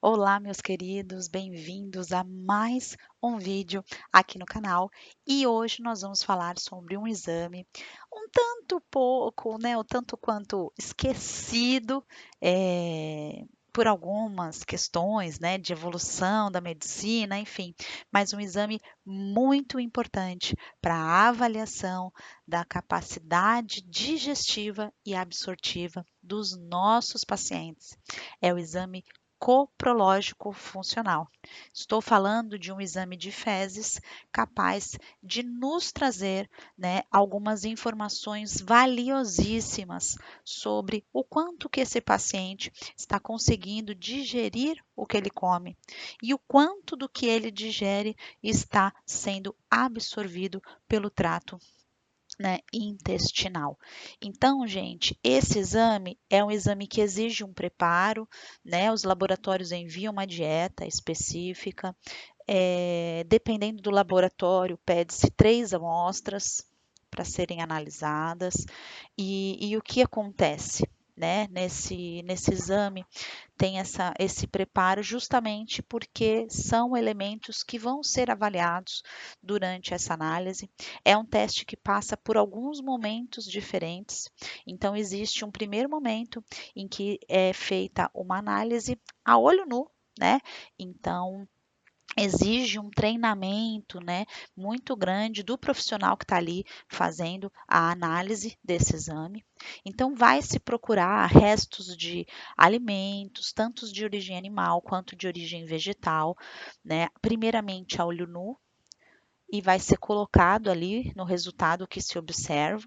Olá, meus queridos, bem-vindos a mais um vídeo aqui no canal. E hoje nós vamos falar sobre um exame um tanto pouco, né, o tanto quanto esquecido, por algumas questões, né, de evolução da medicina, enfim, mas um exame muito importante para a avaliação da capacidade digestiva e absortiva dos nossos pacientes. É o exame coprológico funcional. Estou falando de um exame de fezes capaz de nos trazer, né, algumas informações valiosíssimas sobre o quanto que esse paciente está conseguindo digerir o que ele come e o quanto do que ele digere está sendo absorvido pelo trato, né, intestinal. Então, gente, esse exame é um exame que exige um preparo, né? Os laboratórios enviam uma dieta específica. Dependendo do laboratório, pede-se 3 amostras para serem analisadas. E o que acontece, né? Nesse exame tem esse preparo justamente porque são elementos que vão ser avaliados durante essa análise. É um teste que passa por alguns momentos diferentes. Então, existe um primeiro momento em que é feita uma análise a olho nu, né? Então, exige um treinamento, né, muito grande do profissional que está ali fazendo a análise desse exame. Então, vai se procurar restos de alimentos, tanto de origem animal quanto de origem vegetal, né, primeiramente a olho nu, e vai ser colocado ali no resultado que se observa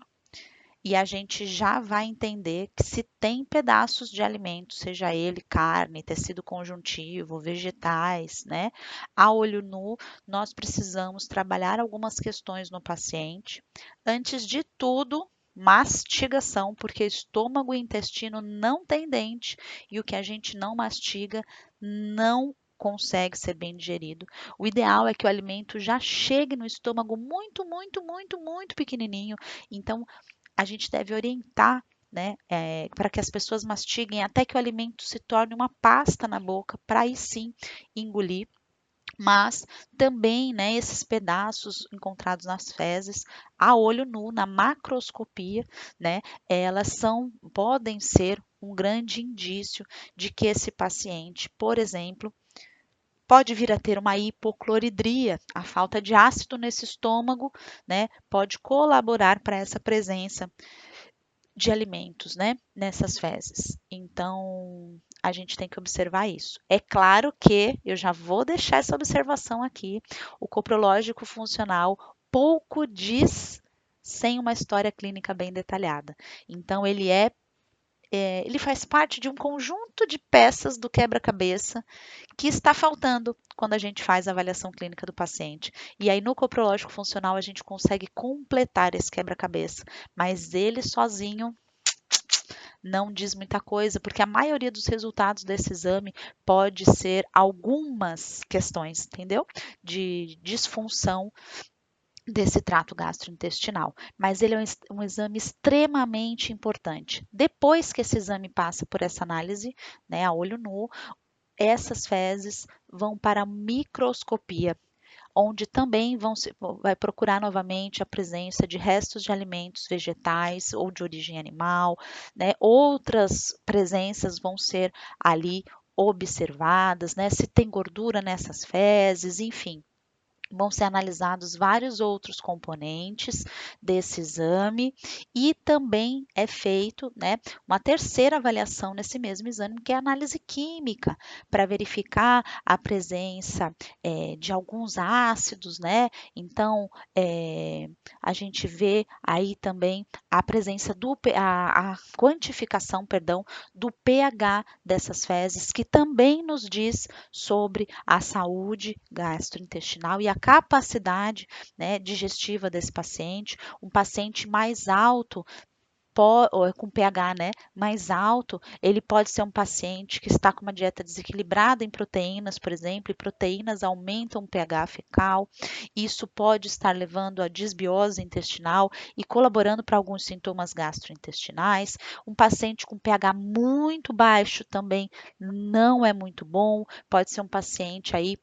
e a gente já vai entender que se tem pedaços de alimento, seja ele carne, tecido conjuntivo, vegetais, né? A olho nu, nós precisamos trabalhar algumas questões no paciente. Antes de tudo, mastigação, porque estômago e intestino não têm dente e o que a gente não mastiga não consegue ser bem digerido. O ideal é que o alimento já chegue no estômago muito, muito, muito, muito pequenininho. Então, a gente deve orientar, né, para que as pessoas mastiguem até que o alimento se torne uma pasta na boca, para aí sim engolir. Mas também, né, esses pedaços encontrados nas fezes, a olho nu, na macroscopia, né, podem ser um grande indício de que esse paciente, por exemplo, pode vir a ter uma hipocloridria, a falta de ácido nesse estômago, né, pode colaborar para essa presença de alimentos, né, nessas fezes. Então, a gente tem que observar isso. É claro que eu já vou deixar essa observação aqui. O coprológico funcional pouco diz sem uma história clínica bem detalhada. Então, ele faz parte de um conjunto de peças do quebra-cabeça que está faltando quando a gente faz a avaliação clínica do paciente. E aí, no coprológico funcional, a gente consegue completar esse quebra-cabeça, mas ele sozinho não diz muita coisa, porque a maioria dos resultados desse exame pode ser algumas questões, entendeu? De disfunção desse trato gastrointestinal, mas ele é um exame extremamente importante. Depois que esse exame passa por essa análise, né, a olho nu, essas fezes vão para a microscopia, onde também vai procurar novamente a presença de restos de alimentos vegetais ou de origem animal, né? Outras presenças vão ser ali observadas, né? Se tem gordura nessas fezes, enfim. Vão ser analisados vários outros componentes desse exame e também é feito, né, uma terceira avaliação nesse mesmo exame, que é a análise química, para verificar a presença de alguns ácidos, né? Então, a gente vê aí também a presença a quantificação, perdão, do pH dessas fezes, que também nos diz sobre a saúde gastrointestinal e a capacidade, né, digestiva desse paciente. Um paciente mais alto ou com pH, né, mais alto, ele pode ser um paciente que está com uma dieta desequilibrada em proteínas, por exemplo, e proteínas aumentam o pH fecal. Isso pode estar levando à disbiose intestinal e colaborando para alguns sintomas gastrointestinais. Um paciente com pH muito baixo também não é muito bom, pode ser um paciente aí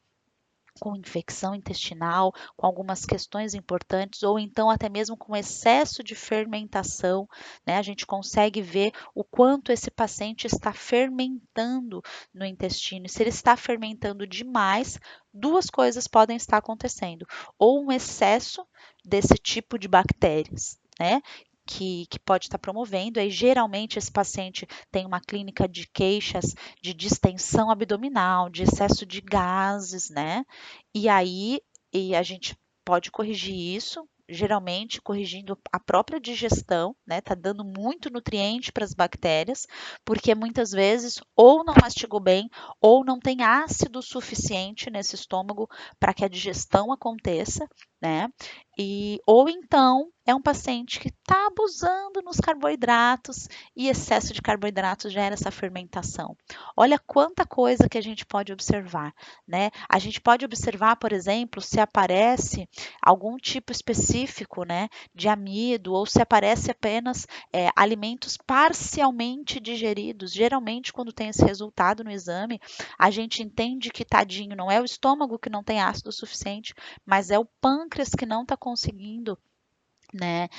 com infecção intestinal, com algumas questões importantes, ou então até mesmo com excesso de fermentação, né? A gente consegue ver o quanto esse paciente está fermentando no intestino. E se ele está fermentando demais, duas coisas podem estar acontecendo: ou um excesso desse tipo de bactérias, né? Que pode estar promovendo, aí geralmente esse paciente tem uma clínica de queixas de distensão abdominal, de excesso de gases, né? E aí a gente pode corrigir isso, geralmente corrigindo a própria digestão, né? Tá dando muito nutriente para as bactérias, porque muitas vezes ou não mastigou bem, ou não tem ácido suficiente nesse estômago para que a digestão aconteça, né? Ou então é um paciente que está abusando nos carboidratos e excesso de carboidratos gera essa fermentação. Olha quanta coisa que a gente pode observar, né? A gente pode observar, por exemplo, se aparece algum tipo específico, né, de amido ou se aparece apenas alimentos parcialmente digeridos. Geralmente, quando tem esse resultado no exame, a gente entende que tadinho não é o estômago que não tem ácido suficiente, mas é o pâncreas que não está conseguindo, né,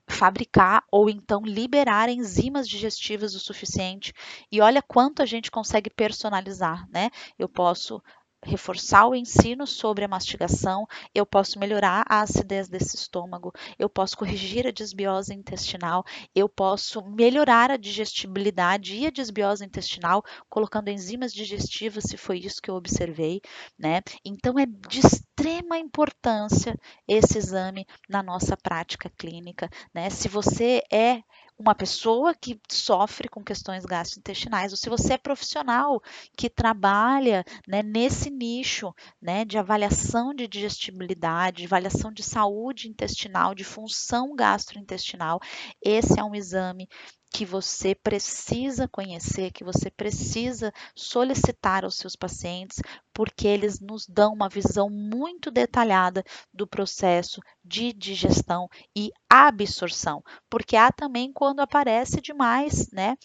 fabricar ou então liberar enzimas digestivas o suficiente. E olha quanto a gente consegue personalizar, né? Eu posso reforçar o ensino sobre a mastigação, eu posso melhorar a acidez desse estômago, eu posso corrigir a desbiose intestinal, eu posso melhorar a digestibilidade e a desbiose intestinal, colocando enzimas digestivas, se foi isso que eu observei, né? Então é de extrema importância esse exame na nossa prática clínica, né? Se você é uma pessoa que sofre com questões gastrointestinais, ou se você é profissional que trabalha, né, nesse nicho, né, de avaliação de digestibilidade, de avaliação de saúde intestinal, de função gastrointestinal, esse é um exame que você precisa conhecer, que você precisa solicitar aos seus pacientes, porque eles nos dão uma visão muito detalhada do processo de digestão e absorção, porque há também quando aparece demais, né,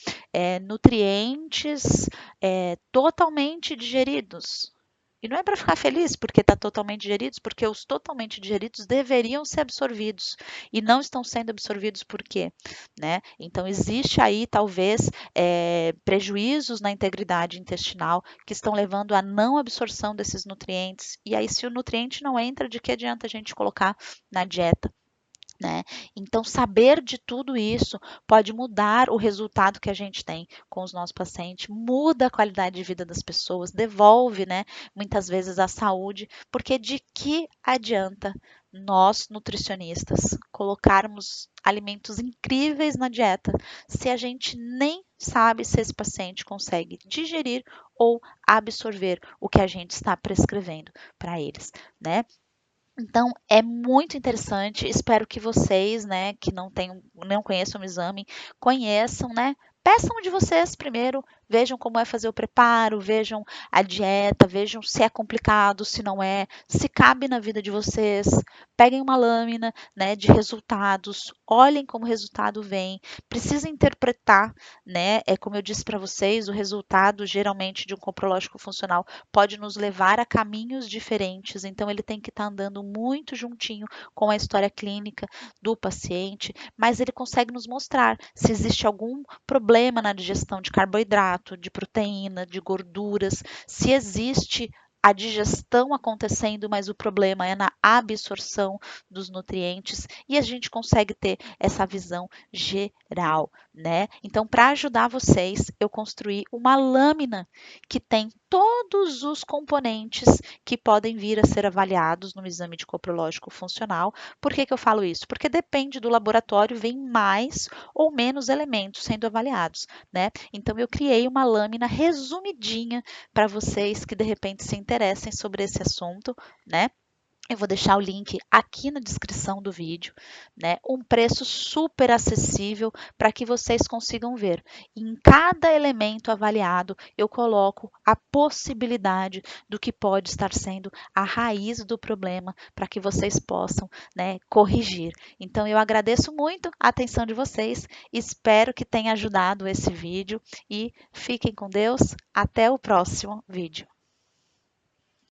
nutrientes totalmente digeridos. E não é para ficar feliz porque está totalmente digeridos, porque os totalmente digeridos deveriam ser absorvidos e não estão sendo absorvidos por quê? Né? Então, existe aí talvez prejuízos na integridade intestinal que estão levando à não absorção desses nutrientes. E aí, se o nutriente não entra, de que adianta a gente colocar na dieta? Né? Então, saber de tudo isso pode mudar o resultado que a gente tem com os nossos pacientes, muda a qualidade de vida das pessoas, devolve, né, muitas vezes a saúde, porque de que adianta nós, nutricionistas, colocarmos alimentos incríveis na dieta se a gente nem sabe se esse paciente consegue digerir ou absorver o que a gente está prescrevendo para eles, né? Então, é muito interessante. Espero que vocês, né, que não conheçam o exame, conheçam, né? Peçam de vocês primeiro, vejam como é fazer o preparo, vejam a dieta, vejam se é complicado, se não é, se cabe na vida de vocês. Peguem uma lâmina, né, de resultados, olhem como o resultado vem. Precisa interpretar, né? É como eu disse para vocês, o resultado geralmente de um coprológico funcional pode nos levar a caminhos diferentes, então ele tem que estar andando muito juntinho com a história clínica do paciente, mas ele consegue nos mostrar se existe algum problema na digestão de carboidrato, de proteína, de gorduras, se existe a digestão acontecendo, mas o problema é na absorção dos nutrientes e a gente consegue ter essa visão geral, né? Então, para ajudar vocês, eu construí uma lâmina que tem todos os componentes que podem vir a ser avaliados no exame de coprológico funcional. Por que eu falo isso? Porque depende do laboratório, vem mais ou menos elementos sendo avaliados, né? Então eu criei uma lâmina resumidinha para vocês que de repente se interessem sobre esse assunto, né? Eu vou deixar o link aqui na descrição do vídeo, né? Um preço super acessível para que vocês consigam ver. Em cada elemento avaliado, eu coloco a possibilidade do que pode estar sendo a raiz do problema para que vocês possam, né, corrigir. Então, eu agradeço muito a atenção de vocês, espero que tenha ajudado esse vídeo e fiquem com Deus. Até o próximo vídeo.